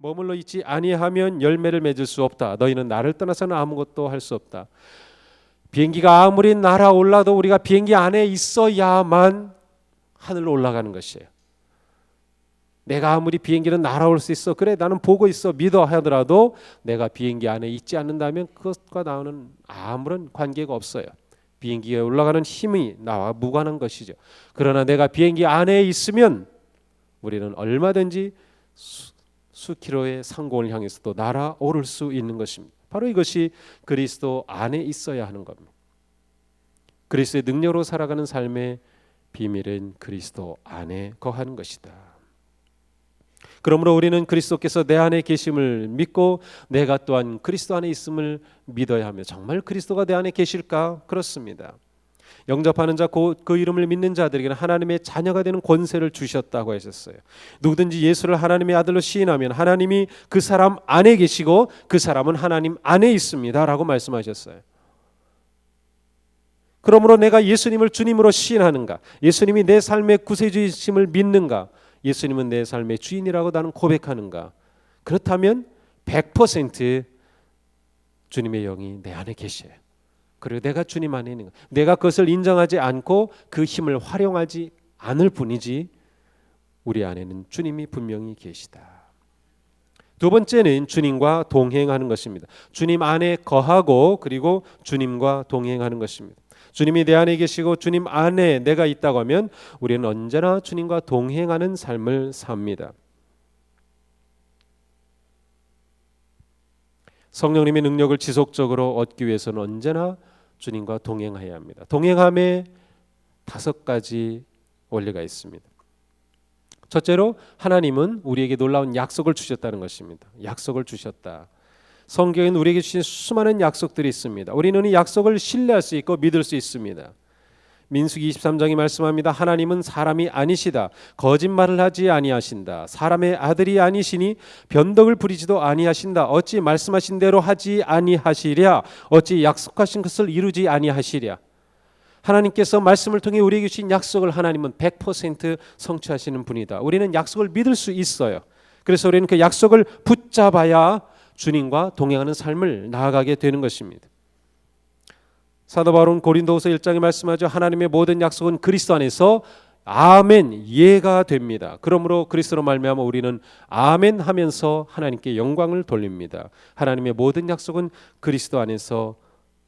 머물러 있지 아니하면 열매를 맺을 수 없다. 너희는 나를 떠나서는 아무것도 할 수 없다. 비행기가 아무리 날아올라도 우리가 비행기 안에 있어야만 하늘로 올라가는 것이에요. 내가 아무리 비행기는 날아올 수 있어, 그래 나는 보고 있어 믿어 하더라도 내가 비행기 안에 있지 않는다면 그것과 나는 아무런 관계가 없어요. 비행기에 올라가는 힘이 나와 무관한 것이죠. 그러나 내가 비행기 안에 있으면 우리는 얼마든지 수킬로의 상공을 향해서도 날아오를 수 있는 것입니다. 바로 이것이 그리스도 안에 있어야 하는 겁니다. 그리스도의 능력으로 살아가는 삶의 비밀은 그리스도 안에 거하는 것이다. 그러므로 우리는 그리스도께서 내 안에 계심을 믿고 내가 또한 그리스도 안에 있음을 믿어야 하며, 정말 그리스도가 내 안에 계실까? 그렇습니다. 영접하는 자, 그 이름을 믿는 자들에게는 하나님의 자녀가 되는 권세를 주셨다고 하셨어요. 누구든지 예수를 하나님의 아들로 시인하면 하나님이 그 사람 안에 계시고 그 사람은 하나님 안에 있습니다 라고 말씀하셨어요. 그러므로 내가 예수님을 주님으로 시인하는가, 예수님이 내 삶의 구세주이심을 믿는가, 예수님은 내 삶의 주인이라고 나는 고백하는가, 그렇다면 100% 주님의 영이 내 안에 계셔요. 그리고 내가 주님 안에 있는 것, 내가 그것을 인정하지 않고 그 힘을 활용하지 않을 뿐이지 우리 안에는 주님이 분명히 계시다. 두 번째는 주님과 동행하는 것입니다. 주님 안에 거하고 그리고 주님과 동행하는 것입니다. 주님이 내 안에 계시고 주님 안에 내가 있다고 하면 우리는 언제나 주님과 동행하는 삶을 삽니다. 성령님의 능력을 지속적으로 얻기 위해서는 언제나 주님과 동행해야 합니다. 동행함에 5가지 원리가 있습니다. 첫째로 하나님은 우리에게 놀라운 약속을 주셨다는 것입니다. 약속을 주셨다. 성경에는 우리에게 주신 수많은 약속들이 있습니다. 우리는 이 약속을 신뢰할 수 있고 믿을 수 있습니다. 민수기 23장이 말씀합니다. 하나님은 사람이 아니시다. 거짓말을 하지 아니하신다. 사람의 아들이 아니시니 변덕을 부리지도 아니하신다. 어찌 말씀하신 대로 하지 아니하시랴. 어찌 약속하신 것을 이루지 아니하시랴. 하나님께서 말씀을 통해 우리에게 주신 약속을 하나님은 100% 성취하시는 분이다. 우리는 약속을 믿을 수 있어요. 그래서 우리는 그 약속을 붙잡아야 주님과 동행하는 삶을 나아가게 되는 것입니다. 사도 바울은 고린도후서 1장에 말씀하죠. 하나님의 모든 약속은 그리스도 안에서 아멘 예가 됩니다. 그러므로 그리스도로 말미암아 우리는 아멘 하면서 하나님께 영광을 돌립니다. 하나님의 모든 약속은 그리스도 안에서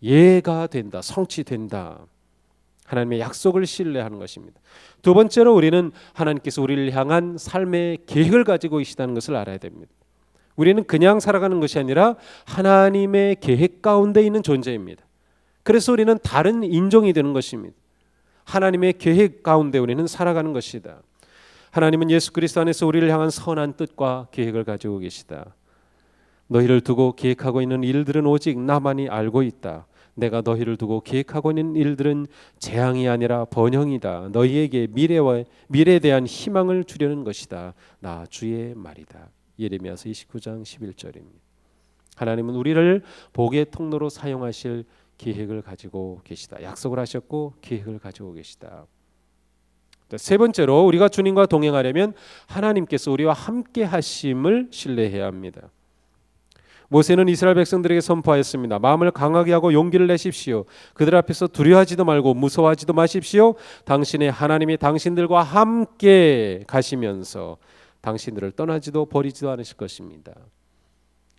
예가 된다, 성취된다. 하나님의 약속을 신뢰하는 것입니다. 두 번째로 우리는 하나님께서 우리를 향한 삶의 계획을 가지고 계시다는 것을 알아야 됩니다. 우리는 그냥 살아가는 것이 아니라 하나님의 계획 가운데 있는 존재입니다. 그래서 우리는 다른 인종이 되는 것입니다. 하나님의 계획 가운데 우리는 살아가는 것이다. 하나님은 예수 그리스도 안에서 우리를 향한 선한 뜻과 계획을 가지고 계시다. 너희를 두고 계획하고 있는 일들은 오직 나만이 알고 있다. 내가 너희를 두고 계획하고 있는 일들은 재앙이 아니라 번영이다. 너희에게 미래에 대한 희망을 주려는 것이다. 나 주의 말이다. 예레미야서 29장 11절입니다. 하나님은 우리를 복의 통로로 사용하실 계획을 가지고 계시다. 약속을 하셨고 계획을 가지고 계시다. 세 번째로 우리가 주님과 동행하려면 하나님께서 우리와 함께 하심을 신뢰해야 합니다. 모세는 이스라엘 백성들에게 선포하였습니다. 마음을 강하게 하고 용기를 내십시오. 그들 앞에서 두려워하지도 말고 무서워하지도 마십시오. 당신의 하나님이 당신들과 함께 가시면서 당신들을 떠나지도 버리지도 않으실 것입니다.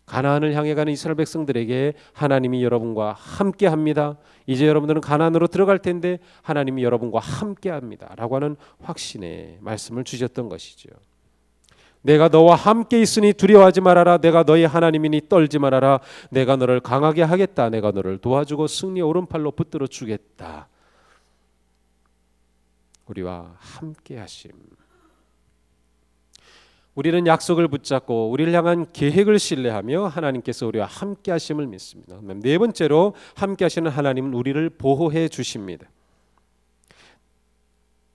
가나안을 향해 가는 이스라엘 백성들에게 하나님이 여러분과 함께 합니다. 이제 여러분들은 가나안으로 들어갈 텐데 하나님이 여러분과 함께 합니다 라고 하는 확신의 말씀을 주셨던 것이죠. 내가 너와 함께 있으니 두려워하지 말아라. 내가 너희 하나님이니 떨지 말아라. 내가 너를 강하게 하겠다. 내가 너를 도와주고 승리의 오른팔로 붙들어 주겠다. 우리와 함께 하심. 우리는 약속을 붙잡고 우리를 향한 계획을 신뢰하며 하나님께서 우리와 함께 하심을 믿습니다. 네 번째로 함께 하시는 하나님은 우리를 보호해 주십니다.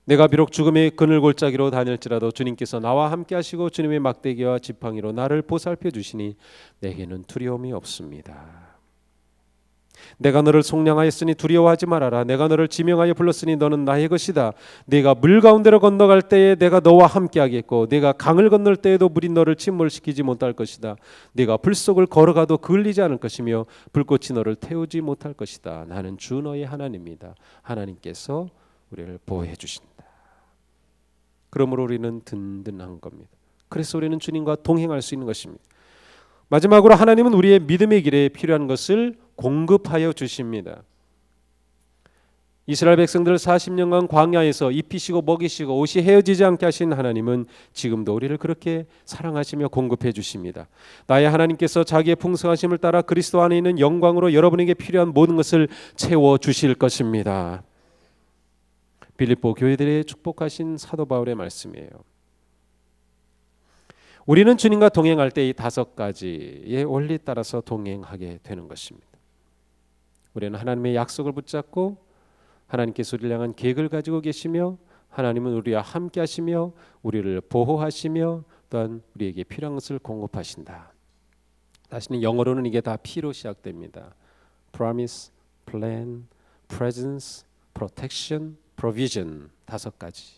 내가 비록 죽음의 그늘 골짜기로 다닐지라도 주님께서 나와 함께 하시고 주님의 막대기와 지팡이로 나를 보살펴 주시니 내게는 두려움이 없습니다. 내가 너를 속량하였으니 두려워하지 말아라. 내가 너를 지명하여 불렀으니 너는 나의 것이다. 네가 물 가운데로 건너갈 때에 내가 너와 함께하겠고 네가 강을 건널 때에도 물이 너를 침몰시키지 못할 것이다. 네가 불 속을 걸어가도 그을리지 않을 것이며 불꽃이 너를 태우지 못할 것이다. 나는 주 너의 하나님이다. 하나님께서 우리를 보호해 주신다. 그러므로 우리는 든든한 겁니다. 그래서 우리는 주님과 동행할 수 있는 것입니다. 마지막으로 하나님은 우리의 믿음의 길에 필요한 것을 공급하여 주십니다. 이스라엘 백성들을 40년간 광야에서 입히시고 먹이시고 옷이 헤어지지 않게 하신 하나님은 지금도 우리를 그렇게 사랑하시며 공급해 주십니다. 나의 하나님께서 자기의 풍성하심을 따라 그리스도 안에 있는 영광으로 여러분에게 필요한 모든 것을 채워 주실 것입니다. 빌립보 교회들의 축복하신 사도 바울의 말씀이에요. 우리는 주님과 동행할 때 이 5가지의 원리 따라서 동행하게 되는 것입니다. 우리는 하나님의 약속을 붙잡고 하나님께서 우리를 향한 계획을 가지고 계시며 하나님은 우리와 함께 하시며 우리를 보호하시며 또한 우리에게 필요한 것을 공급하신다. 사실은 영어로는 이게 다 P로 시작됩니다. Promise, Plan, Presence, Protection, Provision 5가지.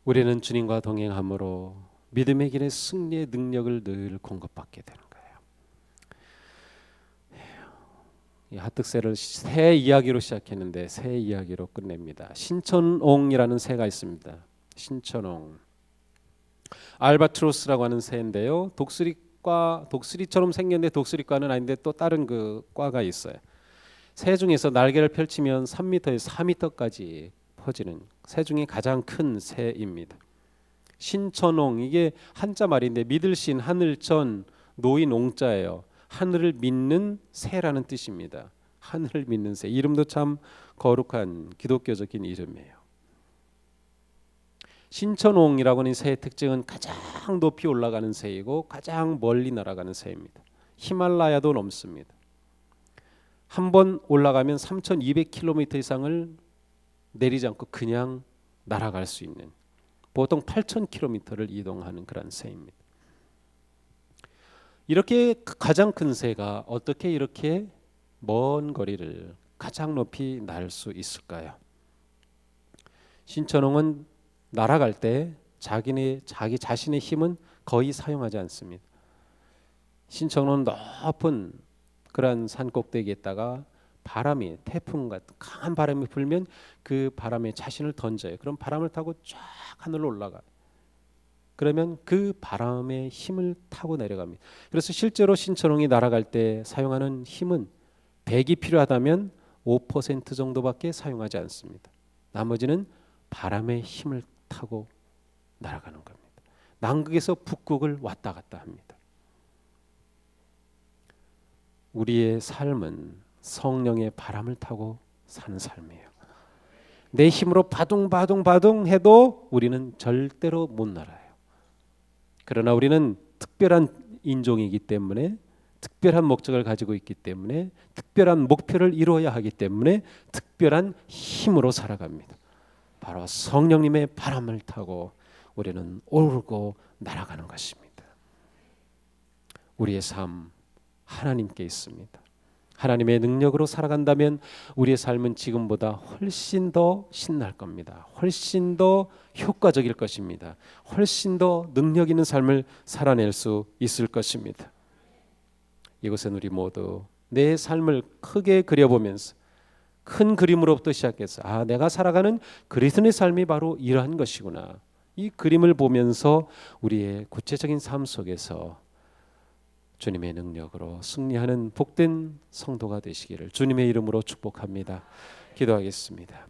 우리는 주님과 동행함으로 믿음의 길에 승리의 능력을 늘 공급받게 되는 거예요. 이 하특새를 새 이야기로 시작했는데 새 이야기로 끝냅니다. 신천옹이라는 새가 있습니다. 신천옹. 알바트로스라고 하는 새인데요. 독수리처럼 생겼는데 독수리과는 아닌데 또 다른 그 과가 있어요. 새 중에서 날개를 펼치면 3m에서 4m까지 퍼지는 새 중에 가장 큰 새입니다. 신천옹, 이게 한자 말인데 믿을 신, 하늘천, 노인 옹자예요. 하늘을 믿는 새라는 뜻입니다. 하늘을 믿는 새. 이름도 참 거룩한 기독교적인 이름이에요. 신천옹이라고 하는 새의 특징은 가장 높이 올라가는 새이고 가장 멀리 날아가는 새입니다. 히말라야도 넘습니다. 한 번 올라가면 3,200km 이상을 내리지 않고 그냥 날아갈 수 있는, 보통 8,000km를 이동하는 그런 새입니다. 이렇게 가장 큰 새가 어떻게 이렇게 먼 거리를 가장 높이 날 수 있을까요? 신천옹은 날아갈 때 자기 자신의 힘은 거의 사용하지 않습니다. 신천옹은 높은 그런 산 꼭대기에 있다가 바람이, 태풍 같은 강한 바람이 불면 그 바람에 자신을 던져요. 그럼 바람을 타고 쫙 하늘로 올라가요. 그러면 그 바람의 힘을 타고 내려갑니다. 그래서 실제로 신천옹이 날아갈 때 사용하는 힘은 100이 필요하다면 5% 정도밖에 사용하지 않습니다. 나머지는 바람의 힘을 타고 날아가는 겁니다. 남극에서 북극을 왔다 갔다 합니다. 우리의 삶은 성령의 바람을 타고 사는 삶이에요. 내 힘으로 바둥바둥 해도 우리는 절대로 못 날아요. 그러나 우리는 특별한 인종이기 때문에, 특별한 목적을 가지고 있기 때문에, 특별한 목표를 이루어야 하기 때문에 특별한 힘으로 살아갑니다. 바로 성령님의 바람을 타고 우리는 오르고 날아가는 것입니다. 우리의 삶 하나님께 있습니다. 하나님의 능력으로 살아간다면 우리의 삶은 지금보다 훨씬 더 신날 겁니다. 훨씬 더 효과적일 것입니다. 훨씬 더 능력 있는 삶을 살아낼 수 있을 것입니다. 이것은 우리 모두 내 삶을 크게 그려보면서 큰 그림으로부터 시작해서 내가 살아가는 그리스도의 삶이 바로 이러한 것이구나. 이 그림을 보면서 우리의 구체적인 삶 속에서 주님의 능력으로 승리하는 복된 성도가 되시기를 주님의 이름으로 축복합니다. 기도하겠습니다.